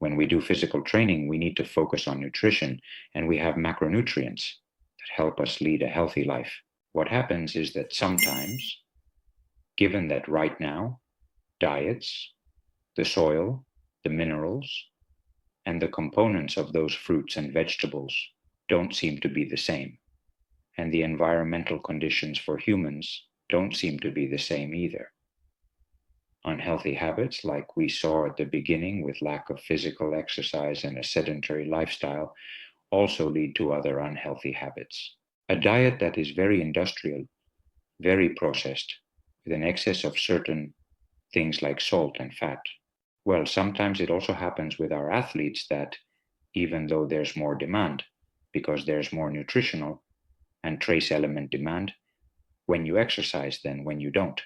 When we do physical training, we need to focus on nutrition, and we have macronutrients that help us lead a healthy life. What happens is that sometimes, given that right now, diets, the soil, the minerals, and the components of those fruits and vegetables don't seem to be the same. And the environmental conditions for humans don't seem to be the same either. Unhealthy habits, like we saw at the beginning with lack of physical exercise and a sedentary lifestyle, also lead to other unhealthy habits. A diet that is very industrial, very processed, with an excess of certain things like salt and fat. Well, sometimes it also happens with our athletes that even though there's more demand, because there's more nutritional and trace element demand, when you exercise than when you don't.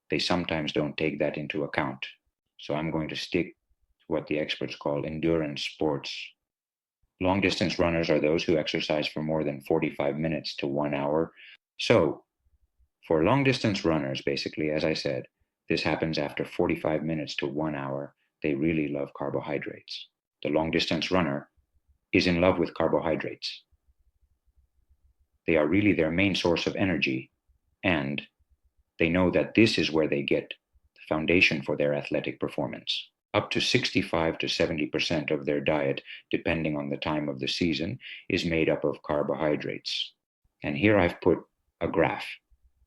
They sometimes don't take that into account. So I'm going to stick to what the experts call endurance sports. Long distance runners are those who exercise for more than 45 minutes to 1 hour. So for long distance runners, basically, as I said, this happens after 45 minutes to 1 hour. They really love carbohydrates. The long distance runner is in love with carbohydrates. They are really their main source of energy, and they know that this is where they get the foundation for their athletic performance. Up to 65 to 70% of their diet, depending on the time of the season, is made up of carbohydrates. And here I've put a graph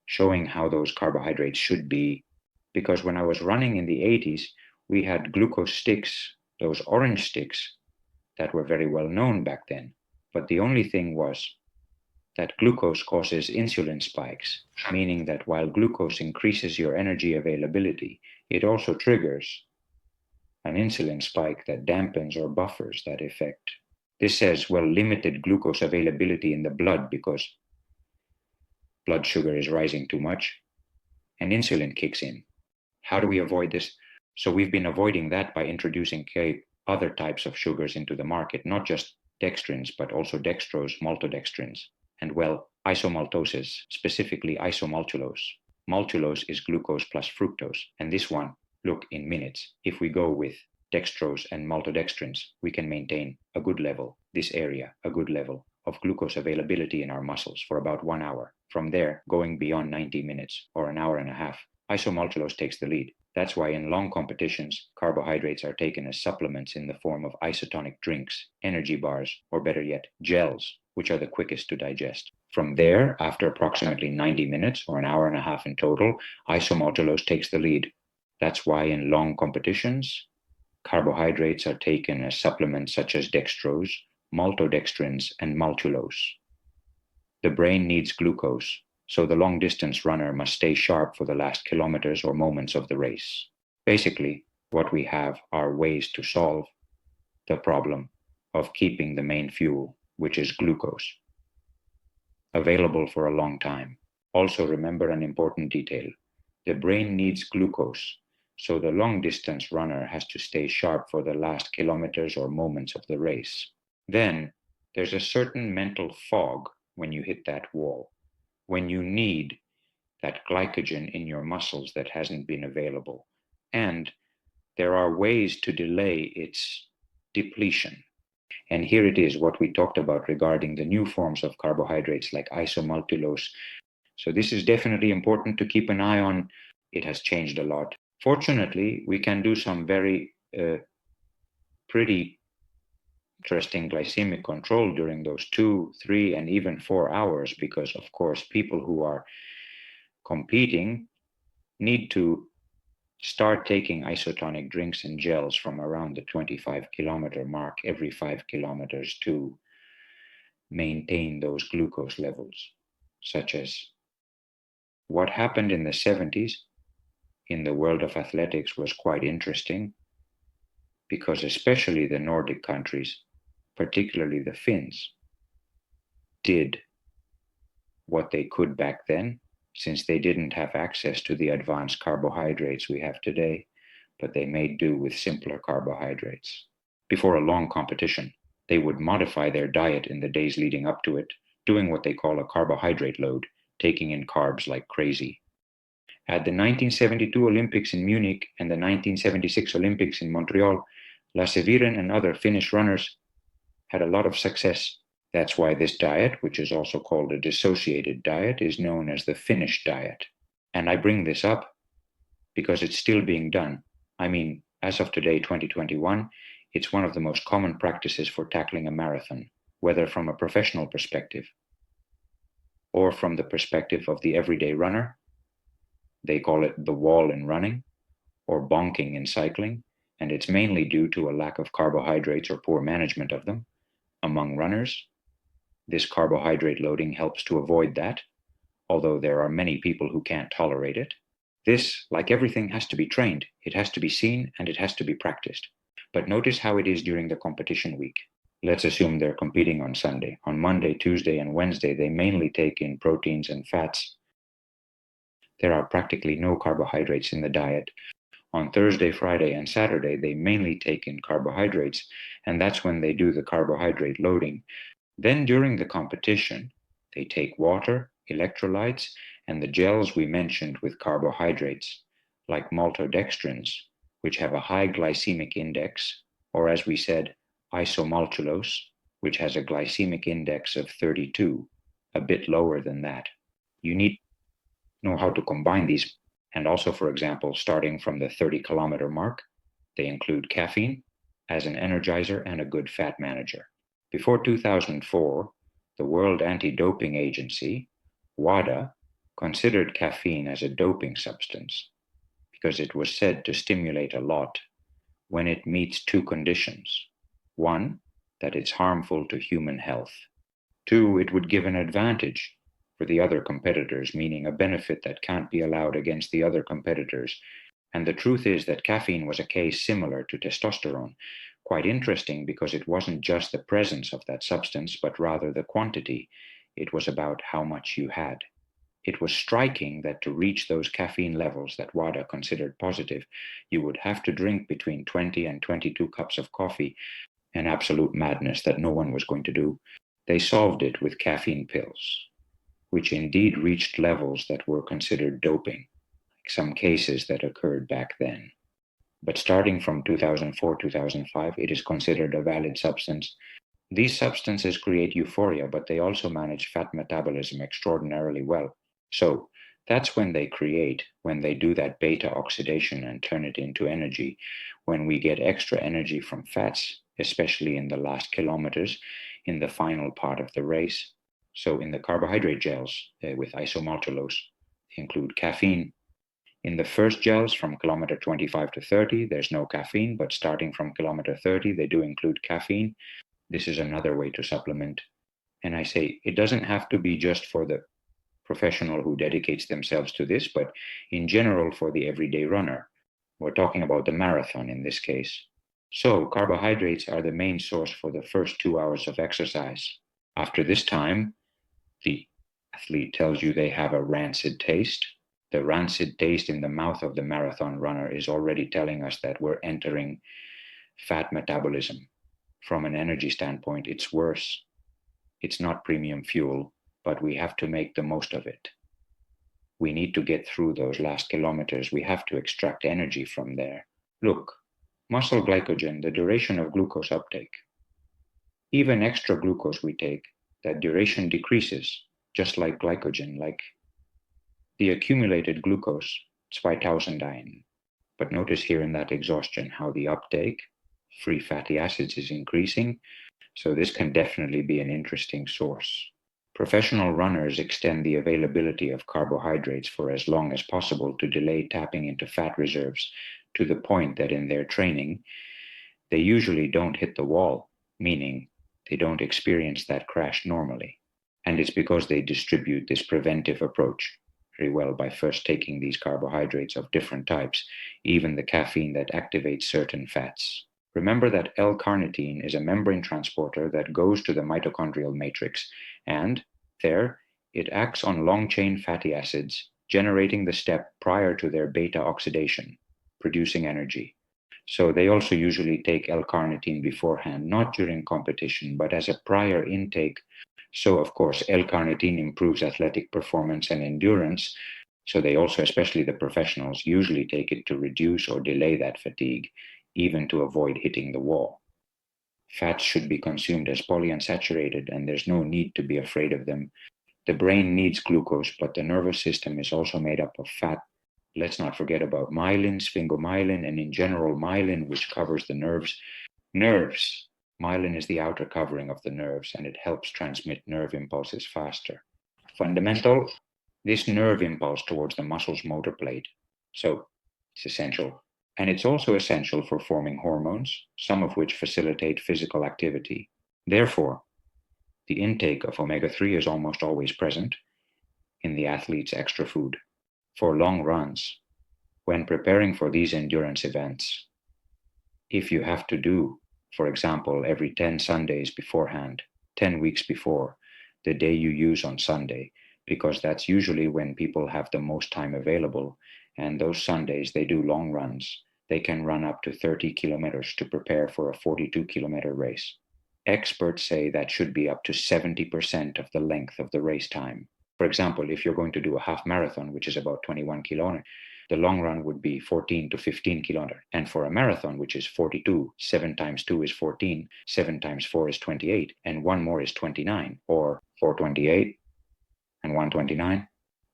showing how those carbohydrates should be, because when I was running in the 80s, we had glucose sticks, those orange sticks that were very well known back then. But the only thing was that glucose causes insulin spikes, meaning that while glucose increases your energy availability, it also triggers an insulin spike that dampens or buffers that effect. This says, well, limited glucose availability in the blood because blood sugar is rising too much and insulin kicks in. How do we avoid this? So we've been avoiding that by introducing other types of sugars into the market, not just dextrins, but also dextrose, maltodextrins, and well, isomaltoses, specifically isomaltulose. Maltulose is glucose plus fructose, and this one, look, in minutes. If we go with dextrose and maltodextrins, we can maintain a good level, this area, a good level of glucose availability in our muscles for about 1 hour. From there, going beyond 90 minutes or an hour and a half, isomaltulose takes the lead. That's why in long competitions, carbohydrates are taken as supplements in the form of isotonic drinks, energy bars, or better yet, gels, which are the quickest to digest. From there, after approximately 90 minutes or an hour and a half in total, isomaltulose takes the lead. That's why in long competitions, carbohydrates are taken as supplements such as dextrose, maltodextrins, and maltulose. The brain needs glucose, so the long-distance runner must stay sharp for the last kilometers or moments of the race. Basically, what we have are ways to solve the problem of keeping the main fuel, which is glucose, available for a long time. Also remember an important detail. The brain needs glucose, so the long-distance runner has to stay sharp for the last kilometers or moments of the race. Then there's a certain mental fog when you hit that wall, when you need that glycogen in your muscles that hasn't been available. And there are ways to delay its depletion. And here it is, what we talked about regarding the new forms of carbohydrates like isomaltulose. So this is definitely important to keep an eye on. It has changed a lot. Fortunately, we can do some very pretty interesting glycemic control during those 2, 3, and even 4 hours, because of course people who are competing need to start taking isotonic drinks and gels from around the 25-kilometer mark every 5 kilometers to maintain those glucose levels, such as what happened in the 70s in the world of athletics was quite interesting, because especially the Nordic countries, particularly the Finns, did what they could back then, since they didn't have access to the advanced carbohydrates we have today, but they made do with simpler carbohydrates. Before a long competition, they would modify their diet in the days leading up to it, doing what they call a carbohydrate load, taking in carbs like crazy. At the 1972 Olympics in Munich and the 1976 Olympics in Montreal, Lasse and other Finnish runners had a lot of success. That's why this diet, which is also called a dissociated diet, is known as the Finnish diet. And I bring this up because it's still being done. I mean, as of today, 2021, it's one of the most common practices for tackling a marathon, whether from a professional perspective or from the perspective of the everyday runner. They call it the wall in running or bonking in cycling, and it's mainly due to a lack of carbohydrates or poor management of them among runners. This carbohydrate loading helps to avoid that, although there are many people who can't tolerate it. This, like everything, has to be trained. It has to be seen and it has to be practiced. But notice how it is during the competition week. Let's assume they're competing on Sunday. On Monday, Tuesday, and Wednesday, they mainly take in proteins and fats. There are practically no carbohydrates in the diet. On Thursday, Friday, and Saturday, they mainly take in carbohydrates, and that's when they do the carbohydrate loading. Then during the competition, they take water, electrolytes, and the gels we mentioned with carbohydrates, like maltodextrins, which have a high glycemic index, or as we said, isomaltulose, which has a glycemic index of 32, a bit lower than that. You need to know how to combine these. And also, for example, starting from the 30-kilometer mark, they include caffeine as an energizer and a good fat manager. Before 2004, the World Anti-Doping Agency, WADA, considered caffeine as a doping substance because it was said to stimulate a lot when it meets two conditions. One, that it's harmful to human health. Two, it would give an advantage for the other competitors, meaning a benefit that can't be allowed against the other competitors. And the truth is that caffeine was a case similar to testosterone. Quite interesting because it wasn't just the presence of that substance, but rather the quantity. It was about how much you had. It was striking that to reach those caffeine levels that WADA considered positive, you would have to drink between 20 and 22 cups of coffee, an absolute madness that no one was going to do. They solved it with caffeine pills, which indeed reached levels that were considered doping, like some cases that occurred back then. But starting from 2004-2005, it is considered a valid substance. These substances create euphoria, but they also manage fat metabolism extraordinarily well. So that's when they do that beta oxidation and turn it into energy, when we get extra energy from fats, especially in the last kilometers, in the final part of the race. So in the carbohydrate gels with isomaltulose, they include caffeine. In the first gels from kilometer 25 to 30, there's no caffeine, but starting from kilometer 30, they do include caffeine. This is another way to supplement. And I say it doesn't have to be just for the professional who dedicates themselves to this, but in general for the everyday runner. We're talking about the marathon in this case. So carbohydrates are the main source for the first 2 hours of exercise. After this time, the athlete tells you they have a rancid taste. The rancid taste in the mouth of the marathon runner is already telling us that we're entering fat metabolism. From an energy standpoint, it's worse. It's not premium fuel, but we have to make the most of it. We need to get through those last kilometers. We have to extract energy from there. Look, muscle glycogen, the duration of glucose uptake. Even extra glucose we take, that duration decreases, just like glycogen, like the accumulated glucose, spitausendyne. But notice here in that exhaustion how the uptake, free fatty acids, is increasing. So this can definitely be an interesting source. Professional runners extend the availability of carbohydrates for as long as possible to delay tapping into fat reserves, to the point that in their training, they usually don't hit the wall, meaning they don't experience that crash normally. And it's because they distribute this preventive approach very well by first taking these carbohydrates of different types, even the caffeine that activates certain fats. Remember that L-carnitine is a membrane transporter that goes to the mitochondrial matrix, and there it acts on long-chain fatty acids, generating the step prior to their beta oxidation, producing energy. So they also usually take L-carnitine beforehand, not during competition, but as a prior intake. So of course, L-carnitine improves athletic performance and endurance. So they also, especially the professionals, usually take it to reduce or delay that fatigue, even to avoid hitting the wall. Fats should be consumed as polyunsaturated, and there's no need to be afraid of them. The brain needs glucose, but the nervous system is also made up of fat. Let's not forget about myelin, sphingomyelin, and in general myelin, which covers the nerves. Myelin is the outer covering of the nerves, and it helps transmit nerve impulses faster. Fundamental, this nerve impulse towards the muscle's motor plate. So it's essential. And it's also essential for forming hormones, some of which facilitate physical activity. Therefore, the intake of omega-3 is almost always present in the athlete's extra food. For long runs, when preparing for these endurance events, if you have to do, for example, every 10 Sundays beforehand, 10 weeks before, the day you use on Sunday, because that's usually when people have the most time available, and those Sundays they do long runs. They can run up to 30 kilometers to prepare for a 42-kilometer race. Experts say that should be up to 70% of the length of the race time. For example, if you're going to do a half marathon, which is about 21 kilometers, the long run would be 14 to 15 kilometers. And for a marathon, which is 42, 7 times 2 is 14, 7 times 4 is 28, and 1 more is 29, or 428 and 129.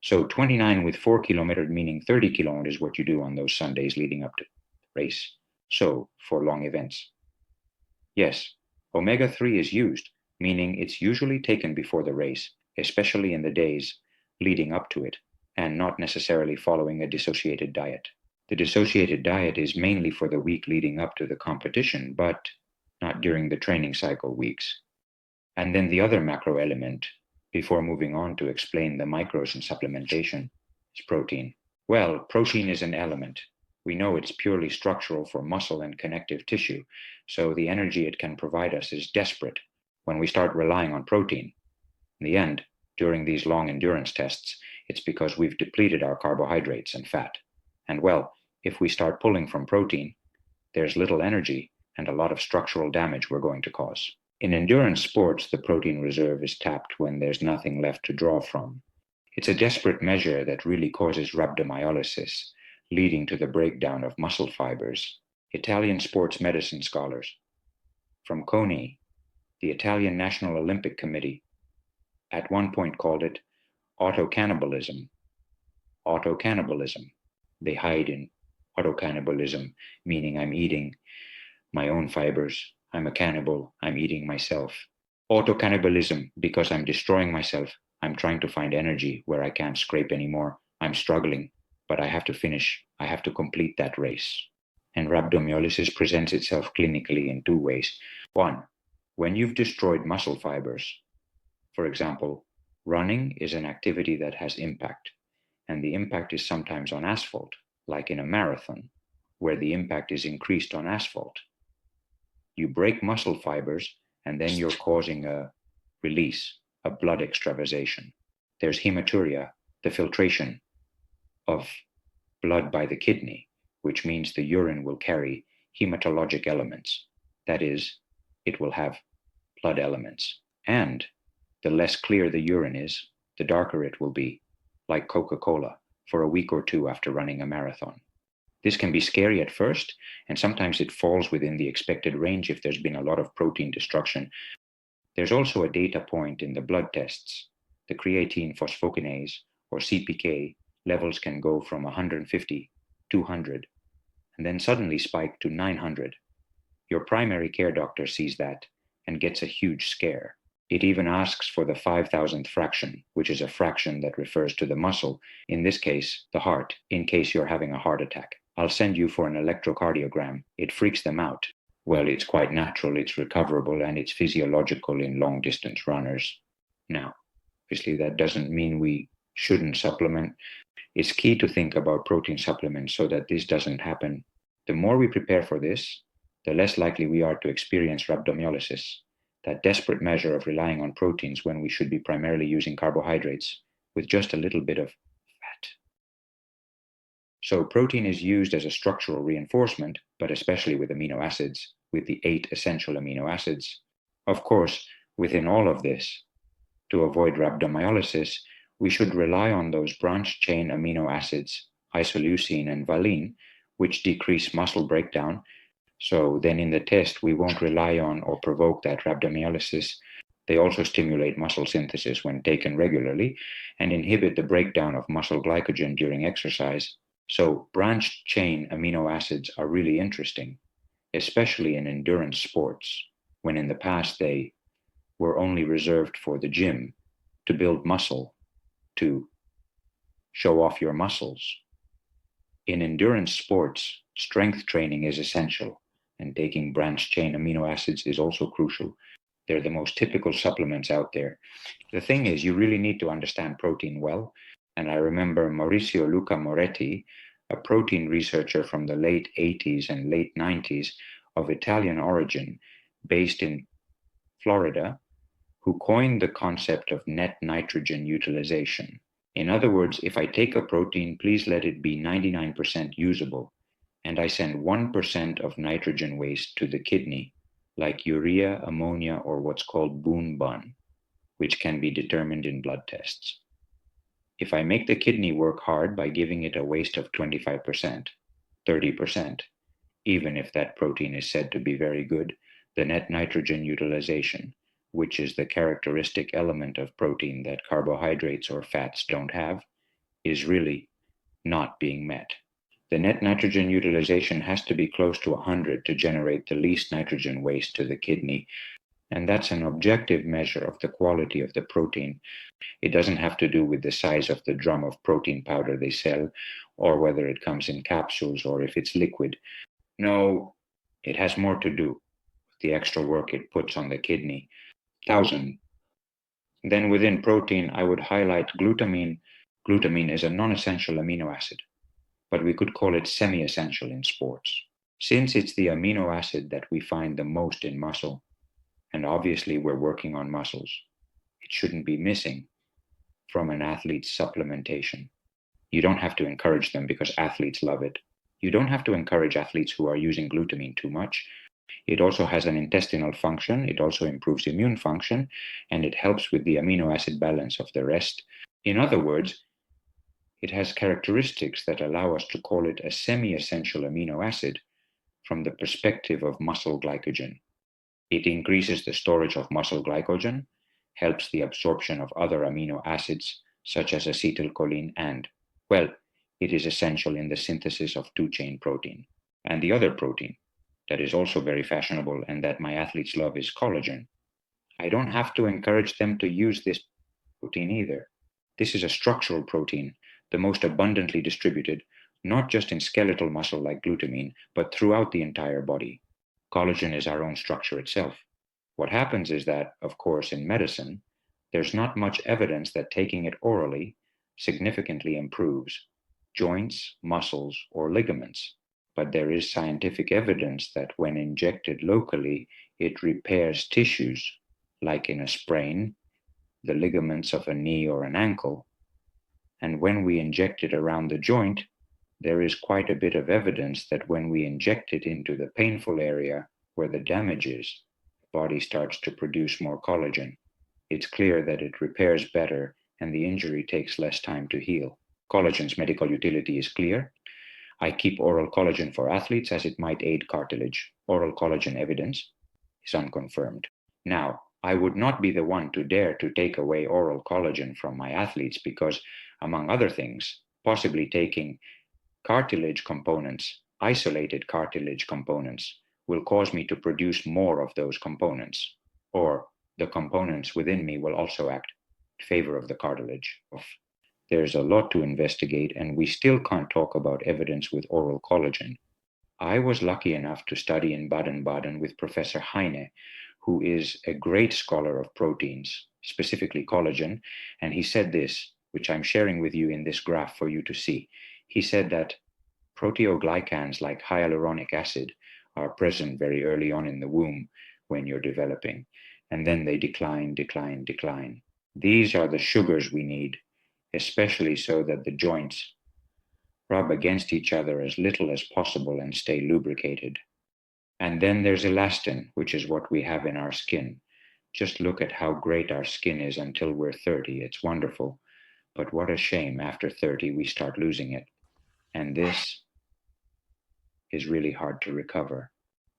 So 29 with 4 kilometers, meaning 30 kilometers, is what you do on those Sundays leading up to the race. So for long events. Yes, omega-3 is used, meaning it's usually taken before the race, especially in the days leading up to it, and not necessarily following a dissociated diet. The dissociated diet is mainly for the week leading up to the competition, but not during the training cycle weeks. And then the other macro element, before moving on to explain the micros in supplementation, is protein. Well, protein is an element. We know it's purely structural for muscle and connective tissue, so the energy it can provide us is desperate when we start relying on protein. In the end, during these long endurance tests, it's because we've depleted our carbohydrates and fat. And well, if we start pulling from protein, there's little energy and a lot of structural damage we're going to cause. In endurance sports, the protein reserve is tapped when there's nothing left to draw from. It's a desperate measure that really causes rhabdomyolysis, leading to the breakdown of muscle fibers. Italian sports medicine scholars from CONI, the Italian National Olympic Committee, at one point called it autocannibalism. Autocannibalism. They hide in autocannibalism, meaning I'm eating my own fibers. I'm a cannibal. I'm eating myself. Autocannibalism, because I'm destroying myself. I'm trying to find energy where I can't scrape anymore. I'm struggling, but I have to finish. I have to complete that race. And rhabdomyolysis presents itself clinically in 2 ways. 1, when you've destroyed muscle fibers. For example, running is an activity that has impact, and the impact is sometimes on asphalt, like in a marathon, where the impact is increased on asphalt. You break muscle fibers, and then you're causing a release, a blood extravasation. There's hematuria, the filtration of blood by the kidney, which means the urine will carry hematologic elements. That is, it will have blood elements. And the less clear the urine is, the darker it will be, like Coca-Cola, for a week or 2 after running a marathon. This can be scary at first, and sometimes it falls within the expected range if there's been a lot of protein destruction. There's also a data point in the blood tests. The creatine phosphokinase, or CPK, levels can go from 150, 200, and then suddenly spike to 900. Your primary care doctor sees that and gets a huge scare. It even asks for the 5,000th fraction, which is a fraction that refers to the muscle, in this case, the heart, in case you're having a heart attack. I'll send you for an electrocardiogram. It freaks them out. Well, it's quite natural, it's recoverable, and it's physiological in long-distance runners. Now, obviously that doesn't mean we shouldn't supplement. It's key to think about protein supplements so that this doesn't happen. The more we prepare for this, the less likely we are to experience rhabdomyolysis, that desperate measure of relying on proteins when we should be primarily using carbohydrates with just a little bit of fat. So protein is used as a structural reinforcement, but especially with amino acids, with the 8 essential amino acids. Of course, within all of this, to avoid rhabdomyolysis, we should rely on those branched-chain amino acids, isoleucine and valine, which decrease muscle breakdown, So then in the test, we won't rely on or provoke that rhabdomyolysis. They also stimulate muscle synthesis when taken regularly and inhibit the breakdown of muscle glycogen during exercise. So branched chain amino acids are really interesting, especially in endurance sports, when in the past they were only reserved for the gym to build muscle, to show off your muscles. In endurance sports, strength training is essential, and taking branched chain amino acids is also crucial. They're the most typical supplements out there. The thing is, you really need to understand protein well. And I remember Mauricio Luca Moretti, a protein researcher from the late 80s and late 90s of Italian origin, based in Florida, who coined the concept of net nitrogen utilization. In other words, if I take a protein, please let it be 99% usable, and I send 1% of nitrogen waste to the kidney, like urea, ammonia, or what's called Boone bun, which can be determined in blood tests. If I make the kidney work hard by giving it a waste of 25%, 30%, even if that protein is said to be very good, the net nitrogen utilization, which is the characteristic element of protein that carbohydrates or fats don't have, is really not being met. The net nitrogen utilization has to be close to 100 to generate the least nitrogen waste to the kidney, and that's an objective measure of the quality of the protein. It doesn't have to do with the size of the drum of protein powder they sell, or whether it comes in capsules or if it's liquid. No, it has more to do with the extra work it puts on the kidney. 1,000. Then within protein, I would highlight glutamine. Glutamine is a non-essential amino acid, but we could call it semi-essential in sports. Since it's the amino acid that we find the most in muscle, and obviously we're working on muscles, it shouldn't be missing from an athlete's supplementation. You don't have to encourage them because athletes love it. You don't have to encourage athletes who are using glutamine too much. It also has an intestinal function, it also improves immune function, and it helps with the amino acid balance of the rest. In other words, it has characteristics that allow us to call it a semi-essential amino acid from the perspective of muscle glycogen. It increases the storage of muscle glycogen, helps the absorption of other amino acids such as acetylcholine, and, well, it is essential in the synthesis of two-chain protein. And the other protein that is also very fashionable and that my athletes love is collagen. I don't have to encourage them to use this protein either. This is a structural protein, the most abundantly distributed, not just in skeletal muscle like glutamine, but throughout the entire body. Collagen is our own structure itself. What happens is that, of course, in medicine, there's not much evidence that taking it orally significantly improves joints, muscles, or ligaments. But there is scientific evidence that when injected locally, it repairs tissues, like in a sprain, the ligaments of a knee or an ankle. And when we inject it around the joint, there is quite a bit of evidence that when we inject it into the painful area where the damage is, the body starts to produce more collagen. It's clear that it repairs better and the injury takes less time to heal. Collagen's medical utility is clear. I keep oral collagen for athletes as it might aid cartilage. Oral collagen evidence is unconfirmed. Now, I would not be the one to dare to take away oral collagen from my athletes because, among other things, possibly taking cartilage components, isolated cartilage components, will cause me to produce more of those components, or the components within me will also act in favor of the cartilage. There's a lot to investigate, and we still can't talk about evidence with oral collagen. I was lucky enough to study in Baden-Baden with Professor Heine, who is a great scholar of proteins, specifically collagen, and he said this, which I'm sharing with you in this graph for you to see. He said that proteoglycans like hyaluronic acid are present very early on in the womb when you're developing, and then they decline. These are the sugars we need, especially so that the joints rub against each other as little as possible and stay lubricated. And then there's elastin, which is what we have in our skin. Just look at how great our skin is until we're 30. It's wonderful. But what a shame, after 30, we start losing it. And this is really hard to recover.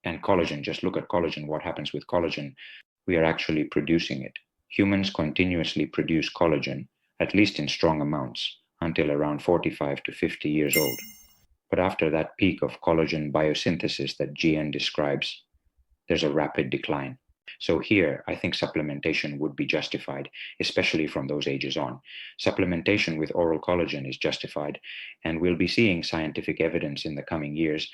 And collagen, just look at collagen, what happens with collagen? We are actually producing it. Humans continuously produce collagen, at least in strong amounts, until around 45 to 50 years old. But after that peak of collagen biosynthesis that GN describes, there's a rapid decline. So here, I think supplementation would be justified, especially from those ages on. Supplementation with oral collagen is justified, and we'll be seeing scientific evidence in the coming years